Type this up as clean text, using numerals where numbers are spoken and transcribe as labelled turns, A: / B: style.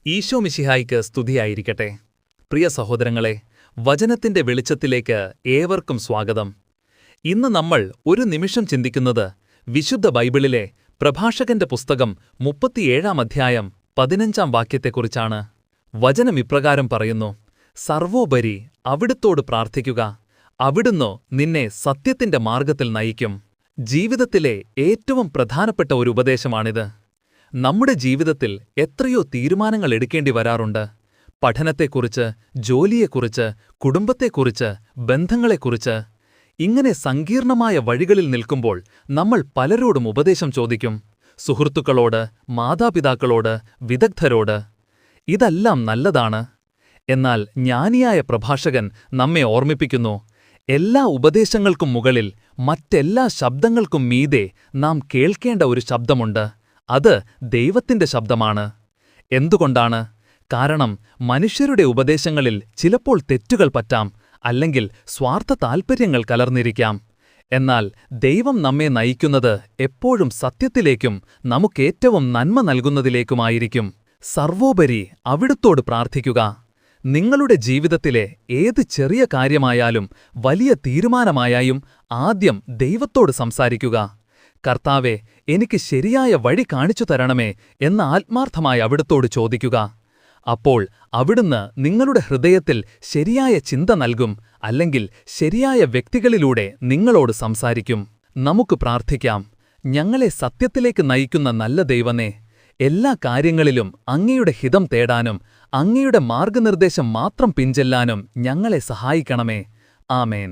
A: ഈശോ മിശിഹായ്ക്ക് സ്തുതിയായിരിക്കട്ടെ. പ്രിയ സഹോദരങ്ങളെ, വചനത്തിന്റെ വെളിച്ചത്തിലേക്ക് ഏവർക്കും സ്വാഗതം. ഇന്ന് നമ്മൾ ഒരു നിമിഷം ചിന്തിക്കുന്നത് വിശുദ്ധ ബൈബിളിലെ പ്രഭാഷകന്റെ പുസ്തകം 37-ാം അധ്യായം 15-ാം വാക്യത്തെക്കുറിച്ചാണ്. വചനം ഇപ്രകാരം പറയുന്നു: സർവോപരി അവിടുത്തോട് പ്രാർത്ഥിക്കുക, അവിടുന്ന് നിന്നെ സത്യത്തിന്റെ മാർഗ്ഗത്തിൽ നയിക്കും. ജീവിതത്തിലെ ഏറ്റവും പ്രധാനപ്പെട്ട ഒരു ഉപദേശമാണിത്. നമ്മുടെ ജീവിതത്തിൽ എത്രയോ തീരുമാനങ്ങൾ എടുക്കേണ്ടി വരാറുണ്ട്. പഠനത്തെക്കുറിച്ച്, ജോലിയെക്കുറിച്ച്, കുടുംബത്തെക്കുറിച്ച്, ബന്ധങ്ങളെക്കുറിച്ച്. ഇങ്ങനെ സങ്കീർണമായ വഴികളിൽ നിൽക്കുമ്പോൾ നമ്മൾ പലരോടും ഉപദേശം ചോദിക്കും. സുഹൃത്തുക്കളോട്, മാതാപിതാക്കളോട്, വിദഗ്ധരോട്. ഇതെല്ലാം നല്ലതാണ്. എന്നാൽ ജ്ഞാനിയായ പ്രഭാഷകൻ നമ്മെ ഓർമ്മിപ്പിക്കുന്നു, എല്ലാ ഉപദേശങ്ങൾക്കും മുകളിൽ, മറ്റെല്ലാ ശബ്ദങ്ങൾക്കും മീതെ നാം കേൾക്കേണ്ട ഒരു ശബ്ദമുണ്ട്. അത് ദൈവത്തിന്റെ ശബ്ദമാണ്. എന്തുകൊണ്ടാണ്? കാരണം മനുഷ്യരുടെ ഉപദേശങ്ങളിൽ ചിലപ്പോൾ തെറ്റുകൾ പറ്റാം, അല്ലെങ്കിൽ സ്വാർത്ഥ താൽപ്പര്യങ്ങൾ കലർന്നിരിക്കാം. എന്നാൽ ദൈവം നമ്മെ നയിക്കുന്നത് എപ്പോഴും സത്യത്തിലേക്കും നമുക്കേറ്റവും നന്മ നൽകുന്നതിലേക്കുമായിരിക്കും. സർവോപരി അവിടുത്തോട് പ്രാർത്ഥിക്കുക. നിങ്ങളുടെ ജീവിതത്തിലെ ഏത് ചെറിയ കാര്യമായാലും വലിയ തീരുമാനമായാലും ആദ്യം ദൈവത്തോട് സംസാരിക്കുക. കർത്താവേ, എനിക്ക് ശരിയായ വഴി കാണിച്ചു തരണമേ എന്ന് ആത്മാർത്ഥമായി അവിടുത്തോട് ചോദിക്കുക. അപ്പോൾ അവിടുന്ന് നിങ്ങളുടെ ഹൃദയത്തിൽ ശരിയായ ചിന്ത നൽകും, അല്ലെങ്കിൽ ശരിയായ വ്യക്തികളിലൂടെ നിങ്ങളോട് സംസാരിക്കും. നമുക്ക് പ്രാർത്ഥിക്കാം. ഞങ്ങളെ സത്യത്തിലേക്ക് നയിക്കുന്ന നല്ല ദൈവമേ, എല്ലാ കാര്യങ്ങളിലും അങ്ങയുടെ ഹിതം തേടാനും അങ്ങയുടെ മാർഗ്ഗനിർദ്ദേശം മാത്രം പിൻചെല്ലാനും ഞങ്ങളെ സഹായിക്കണമേ. ആമേൻ.